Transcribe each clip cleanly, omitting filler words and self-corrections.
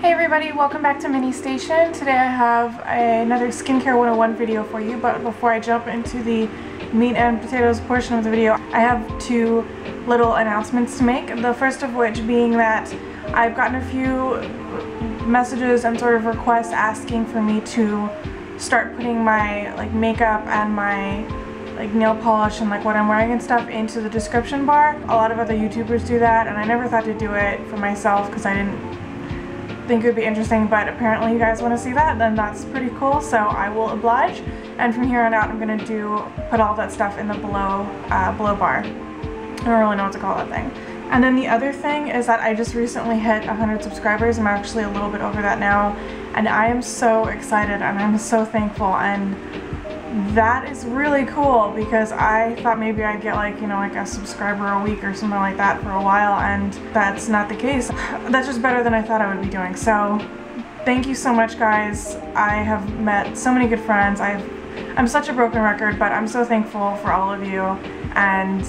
Hey everybody, welcome back to Mini Station. Today I have another Skincare 101 video for you, but before I jump into the meat and potatoes portion of the video, I have two little announcements to make. The first of which being that I've gotten a few messages and sort of requests asking for me to start putting my makeup and my nail polish and what I'm wearing and stuff into the description bar. A lot of other YouTubers do that, and I never thought to do it for myself because I didn't think it would be interesting, but apparently you guys want to see that, then that's pretty cool, so I will oblige. And from here on out I'm going to put all that stuff in the below bar. I don't really know what to call that thing. And then the other thing is that I just recently hit 100 subscribers. I'm actually a little bit over that now, and I am so excited and I'm so thankful, and that is really cool because I thought maybe I'd get a subscriber a week or something like that for a while, and that's not the case. That's just better than I thought I would be doing. So thank you so much, guys. I have met so many good friends. I'm such a broken record, but I'm so thankful for all of you and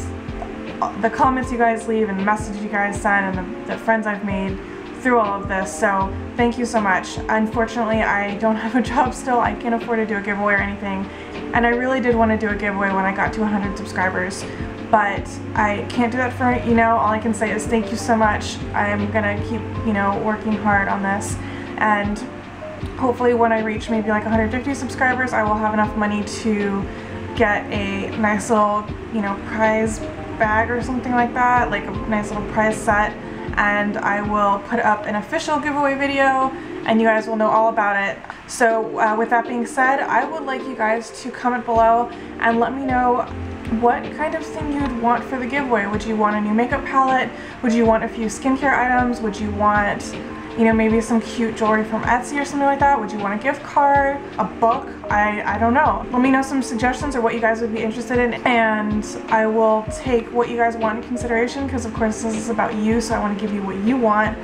the comments you guys leave and the messages you guys send and the friends I've made through all of this. So thank you so much. Unfortunately, I don't have a job still. I can't afford to do a giveaway or anything, and I really did want to do a giveaway when I got to 100 subscribers, but I can't do that for all I can say is thank you so much. I'm gonna keep working hard on this, and hopefully when I reach maybe 150 subscribers I will have enough money to get a nice little prize bag or something like that, like a nice little prize set, and I will put up an official giveaway video and you guys will know all about it. So with that being said, I would like you guys to comment below and let me know what kind of thing you'd want for the giveaway. Would you want a new makeup palette? Would you want a few skincare items? Would you want maybe some cute jewelry from Etsy or something like that? Would you want a gift card? A book? I don't know. Let me know some suggestions or what you guys would be interested in, and I will take what you guys want in consideration because of course this is about you, so I want to give you what you want,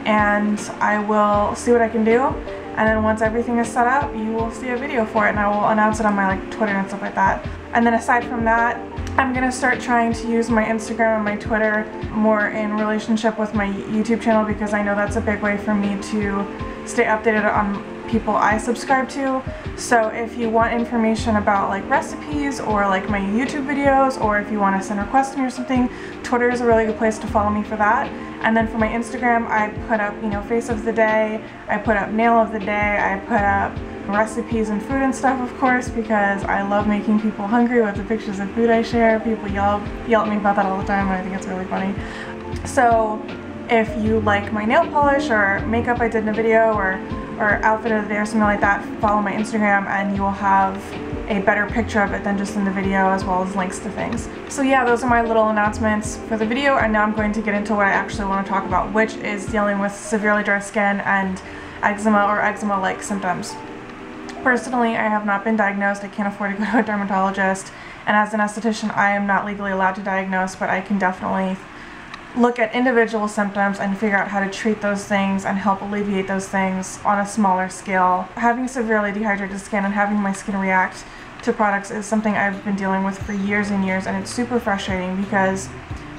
and I will see what I can do, and then once everything is set up you will see a video for it and I will announce it on my Twitter and stuff like that. And then aside from that, I'm gonna start trying to use my Instagram and my Twitter more in relationship with my YouTube channel because I know that's a big way for me to stay updated on people I subscribe to. So if you want information about recipes or my YouTube videos, or if you want to send requests to me or something, Twitter is a really good place to follow me for that. And then for my Instagram I put up face of the day, I put up nail of the day, I put up recipes and food and stuff, of course, because I love making people hungry with the pictures of food I share. People yell at me about that all the time and I think it's really funny. So if you like my nail polish or makeup I did in a video or outfit of the day or something like that, follow my Instagram and you will have a better picture of it than just in the video, as well as links to things. So yeah, those are my little announcements for the video, and now I'm going to get into what I actually want to talk about, which is dealing with severely dry skin and eczema or eczema-like symptoms. Personally, I have not been diagnosed. I can't afford to go to a dermatologist, and as an esthetician I am not legally allowed to diagnose, but I can definitely look at individual symptoms and figure out how to treat those things and help alleviate those things on a smaller scale. Having severely dehydrated skin and having my skin react to products is something I've been dealing with for years and years, and it's super frustrating because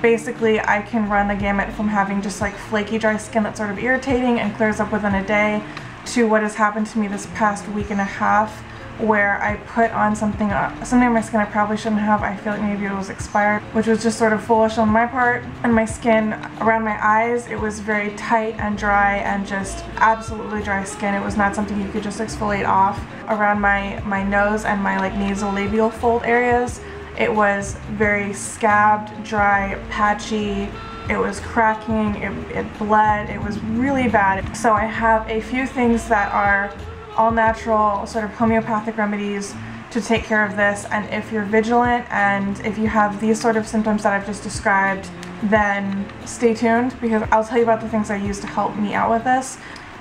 basically I can run the gamut from having just flaky dry skin that's sort of irritating and clears up within a day, to what has happened to me this past week and a half where I put on something on my skin I probably shouldn't have. I feel like maybe it was expired, which was just sort of foolish on my part. And my skin around my eyes, it was very tight and dry and just absolutely dry skin. It was not something you could just exfoliate off. Around my nose and my nasolabial fold areas, it was very scabbed, dry, patchy. It was cracking, it bled, it was really bad. So I have a few things that are all natural, sort of homeopathic remedies to take care of this, and if you're vigilant and if you have these sort of symptoms that I've just described, then stay tuned because I'll tell you about the things I use to help me out with this.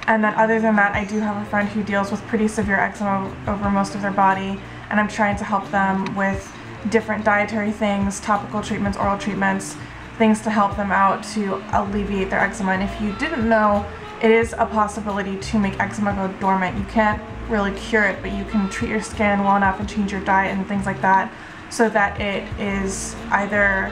And then other than that, I do have a friend who deals with pretty severe eczema over most of their body, and I'm trying to help them with different dietary things, topical treatments, oral treatments, things to help them out to alleviate their eczema. And if you didn't know, it is a possibility to make eczema go dormant. You can't really cure it, but you can treat your skin well enough and change your diet and things like that so that it is either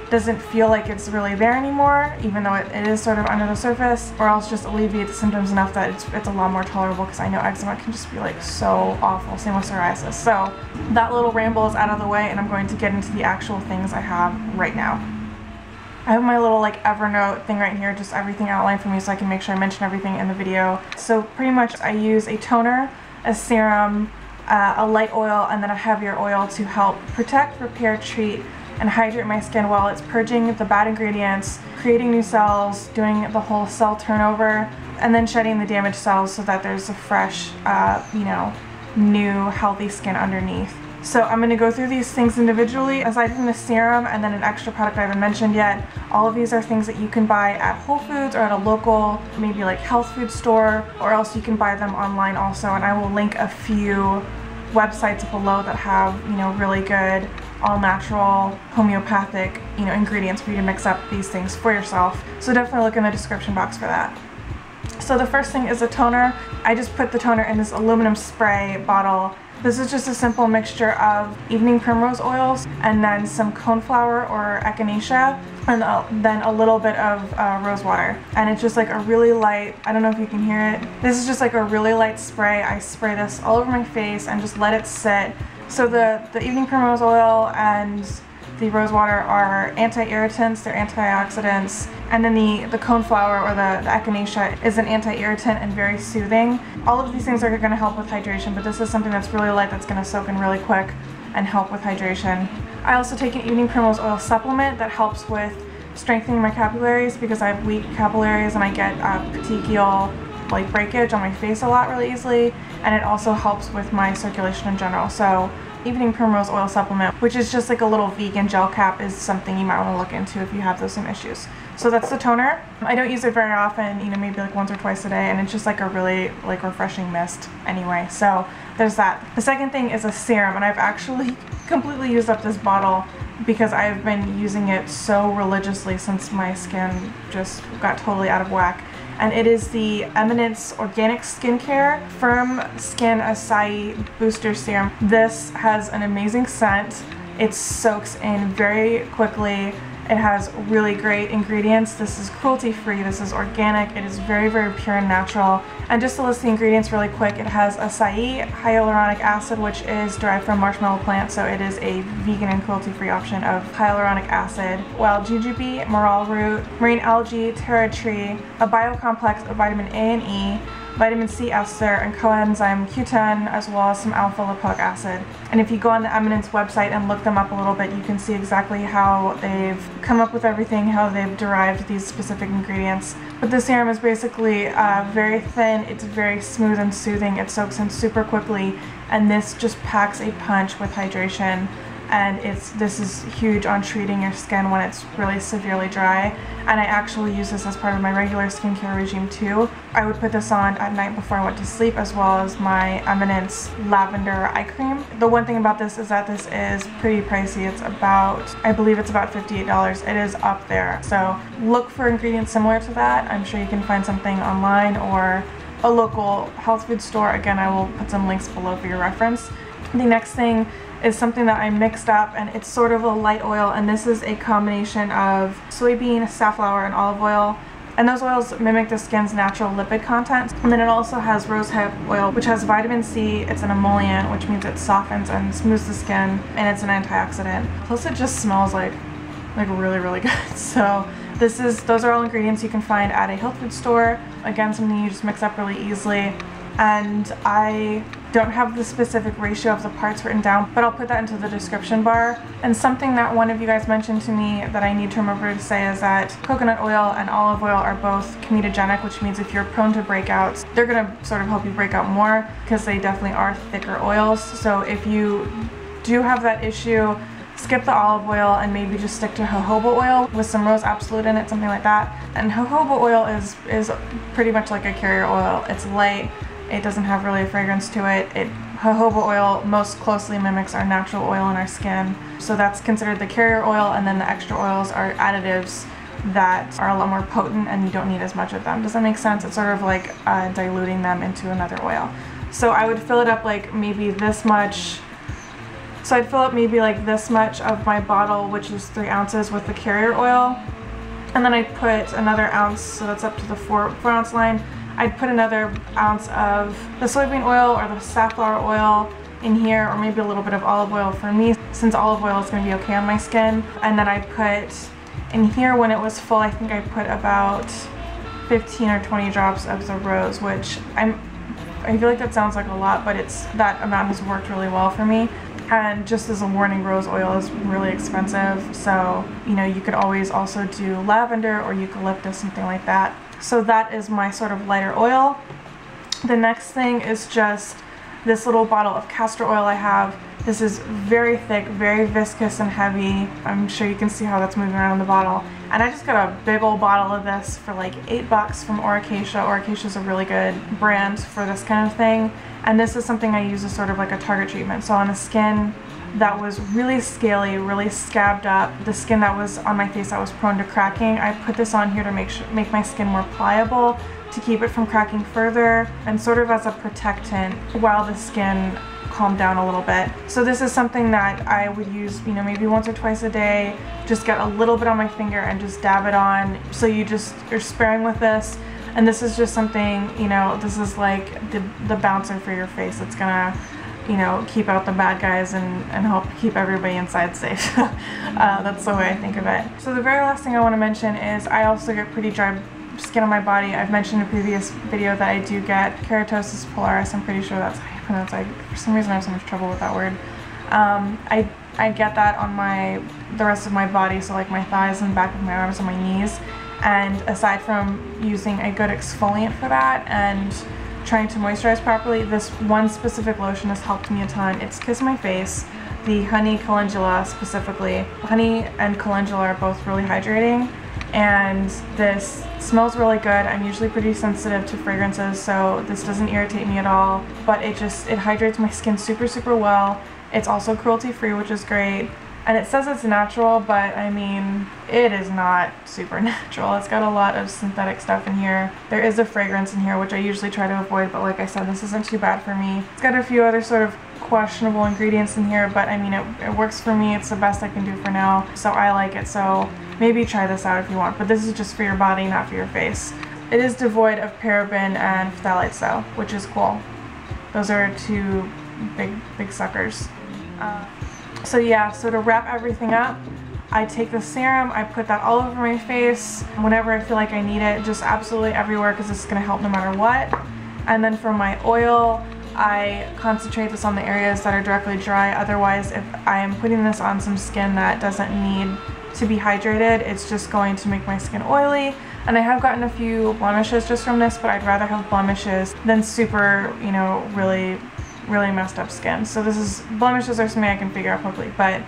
doesn't feel like it's really there anymore, even though it is sort of under the surface, or else just alleviate the symptoms enough that it's a lot more tolerable, because I know eczema can just be like so awful, same with psoriasis. So that little ramble is out of the way, and I'm going to get into the actual things I have right now. I have my little like Evernote thing right here, just everything outlined for me so I can make sure I mention everything in the video. So pretty much I use a toner, a serum, a light oil, and then a heavier oil to help protect, repair, treat, and hydrate my skin while it's purging the bad ingredients, creating new cells, doing the whole cell turnover, and then shedding the damaged cells so that there's a fresh, you know, new healthy skin underneath. So I'm going to go through these things individually. Aside from the serum and then an extra product I haven't mentioned yet, all of these are things that you can buy at Whole Foods or at a local, maybe like health food store, or else you can buy them online also, and I will link a few websites below that have, you know, really good all-natural homeopathic, you know, ingredients for you to mix up these things for yourself. So definitely look in the description box for that. So the first thing is a toner. I just put the toner in this aluminum spray bottle. This is just a simple mixture of evening primrose oils and then some coneflower or echinacea, and then a little bit of rose water. And it's just like a really light, I don't know if you can hear it, this is just like a really light spray. I spray this all over my face and just let it sit. So the evening primrose oil and the rose water are anti-irritants, they're antioxidants, and then the coneflower or the echinacea is an anti-irritant and very soothing. All of these things are going to help with hydration, but this is something that's really light that's going to soak in really quick and help with hydration. I also take an evening primrose oil supplement that helps with strengthening my capillaries, because I have weak capillaries and I get petechial like breakage on my face a lot really easily, and it also helps with my circulation in general. So evening primrose oil supplement, which is just like a little vegan gel cap, is something you might want to look into if you have those same issues. So that's the toner. I don't use it very often, you know, maybe like once or twice a day, and it's just like a really like refreshing mist anyway. So there's that. The second thing is a serum, and I've actually completely used up this bottle because I've been using it so religiously since my skin just got totally out of whack. And it is the Eminence Organic Skincare Firm Skin Açaí Booster Serum. This has an amazing scent. It soaks in very quickly. It has really great ingredients. This is cruelty-free, this is organic, it is very, very pure and natural. And just to list the ingredients really quick, it has Açaí, Hyaluronic Acid, which is derived from marshmallow plant, so it is a vegan and cruelty-free option of hyaluronic acid, wild jujube, morel root, marine algae, taro tree, a biocomplex of vitamin A and E, vitamin C ester, and coenzyme Q10, as well as some alpha lipoic acid. And if you go on the Eminence website and look them up a little bit, you can see exactly how they've come up with everything, how they've derived these specific ingredients. But the serum is basically very thin, it's very smooth and soothing, it soaks in super quickly, and this just packs a punch with hydration. And this is huge on treating your skin when it's really severely dry. And I actually use this as part of my regular skincare regime too. I would put this on at night before I went to sleep, as well as my Eminence Lavender eye cream. The one thing about this is that this is pretty pricey. It's about, I believe it's about $58. It is up there. So look for ingredients similar to that. I'm sure you can find something online or a local health food store. Again, I will put some links below for your reference. The next thing is something that I mixed up, and it's sort of a light oil, and this is a combination of soybean, safflower, and olive oil. And those oils mimic the skin's natural lipid content. And then it also has rosehip oil, which has vitamin C. It's an emollient, which means it softens and smooths the skin, and it's an antioxidant. Plus it just smells like really, really good. So those are all ingredients you can find at a health food store. Again, something you just mix up really easily. And I don't have the specific ratio of the parts written down, but I'll put that into the description bar. And something that one of you guys mentioned to me that I need to remember to say is that coconut oil and olive oil are both comedogenic, which means if you're prone to breakouts, they're gonna sort of help you break out more, because they definitely are thicker oils. So if you do have that issue, skip the olive oil and maybe just stick to jojoba oil with some rose absolute in it, something like that. And jojoba oil is pretty much like a carrier oil. It's light. It doesn't have really a fragrance to it. Jojoba oil most closely mimics our natural oil in our skin. So that's considered the carrier oil, and then the extra oils are additives that are a lot more potent and you don't need as much of them. Does that make sense? It's sort of like diluting them into another oil. So I would fill it up like maybe this much So I'd fill up maybe like this much of my bottle, which is 3 ounces, with the carrier oil. And then I'd put another ounce, so that's up to the 4 ounce line. I'd put another ounce of the soybean oil or the safflower oil in here, or maybe a little bit of olive oil for me, since olive oil is going to be okay on my skin. And then I put in here, when it was full, I think I put about 15 or 20 drops of the rose, which I feel like that sounds like a lot, but that amount has worked really well for me. And just as a warning, rose oil is really expensive, so you know, you could always also do lavender or eucalyptus, something like that. So that is my sort of lighter oil. The next thing is just this little bottle of castor oil I have. This is very thick, very viscous and heavy. I'm sure you can see how that's moving around in the bottle. And I just got a big old bottle of this for like $8 from Oracacia. Oracacia is a really good brand for this kind of thing. And this is something I use as sort of like a target treatment. So on a skin that was really scaly, really scabbed up, the skin that was on my face that was prone to cracking, I put this on here to make my skin more pliable, to keep it from cracking further, and sort of as a protectant while the skin calmed down a little bit. So this is something that I would use, you know, maybe once or twice a day. Just get a little bit on my finger and just dab it on. So you're sparing with this. And this is just something, you know, this is like the bouncer for your face. It's gonna, you know, keep out the bad guys and help keep everybody inside safe. That's the way I think of it. So the very last thing I want to mention is I also get pretty dry skin on my body. I've mentioned in a previous video that I do get Keratosis Pilaris. I'm pretty sure that's how you pronounce it. For some reason I have so much trouble with that word. I get that on the rest of my body, so like my thighs and back of my arms and my knees. And aside from using a good exfoliant for that and trying to moisturize properly, this one specific lotion has helped me a ton. It's Kiss My Face, the honey calendula specifically. Honey and calendula are both really hydrating, and this smells really good. I'm usually pretty sensitive to fragrances, so this doesn't irritate me at all, but it hydrates my skin super well. It's also cruelty free, which is great. And it says it's natural, but I mean, it is not super natural. It's got a lot of synthetic stuff in here. There is a fragrance in here, which I usually try to avoid, but like I said, this isn't too bad for me. It's got a few other sort of questionable ingredients in here, but I mean, it works for me. It's the best I can do for now, so I like it. So maybe try this out if you want, but this is just for your body, not for your face. It is devoid of paraben and phthalates though, which is cool. Those are two big suckers. So yeah, so to wrap everything up, I take the serum, I put that all over my face whenever I feel like I need it, just absolutely everywhere, because it's going to help no matter what. And then for my oil, I concentrate this on the areas that are directly dry. Otherwise, if I am putting this on some skin that doesn't need to be hydrated, it's just going to make my skin oily. And I have gotten a few blemishes just from this, but I'd rather have blemishes than super, you know, really messed up skin. So blemishes are something I can figure out quickly, but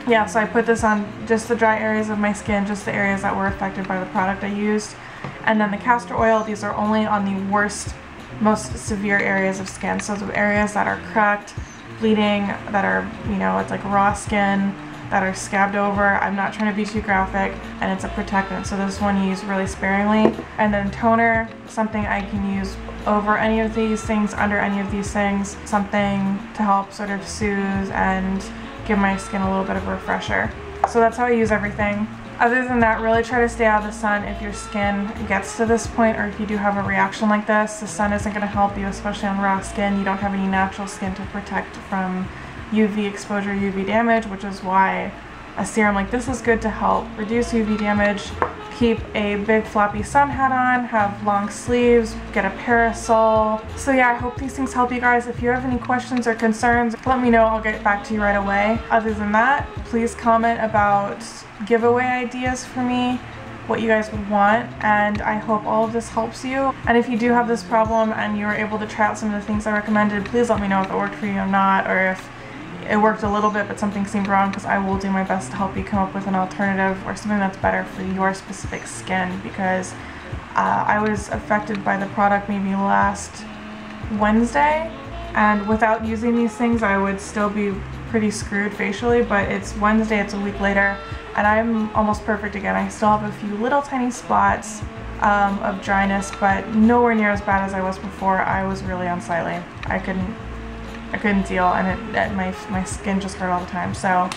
yeah, so I put this on just the dry areas of my skin, just the areas that were affected by the product I used. And then the castor oil, these are only on the worst, most severe areas of skin. So the areas that are cracked, bleeding, that are, you know, it's like raw skin, that are scabbed over. I'm not trying to be too graphic, and it's a protectant, so this one you use really sparingly. And then toner, something I can use over any of these things, under any of these things, something to help sort of soothe and give my skin a little bit of a refresher. So that's how I use everything. Other than that, really try to stay out of the sun if your skin gets to this point, or if you do have a reaction like this. The sun isn't going to help you, especially on raw skin. You don't have any natural skin to protect from UV exposure, UV damage, which is why a serum like this is good to help reduce UV damage. Keep a big floppy sun hat on, have long sleeves, get a parasol. So yeah, I hope these things help you guys. If you have any questions or concerns, let me know. I'll get back to you right away. Other than that, please comment about giveaway ideas for me, what you guys would want, and I hope all of this helps you. And if you do have this problem and you were able to try out some of the things I recommended, please let me know if it worked for you or not, or if it worked a little bit but something seemed wrong, because I will do my best to help you come up with an alternative or something that's better for your specific skin, because I was affected by the product maybe last Wednesday, and without using these things I would still be pretty screwed facially, but it's Wednesday, it's a week later, and I'm almost perfect again. I still have a few little tiny spots of dryness, but nowhere near as bad as I was before. I was really unsightly. I I couldn't deal, and my skin just hurt all the time. So,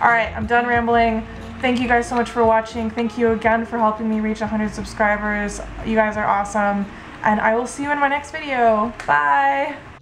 alright, I'm done rambling. Thank you guys so much for watching. Thank you again for helping me reach 100 subscribers. You guys are awesome. And I will see you in my next video. Bye!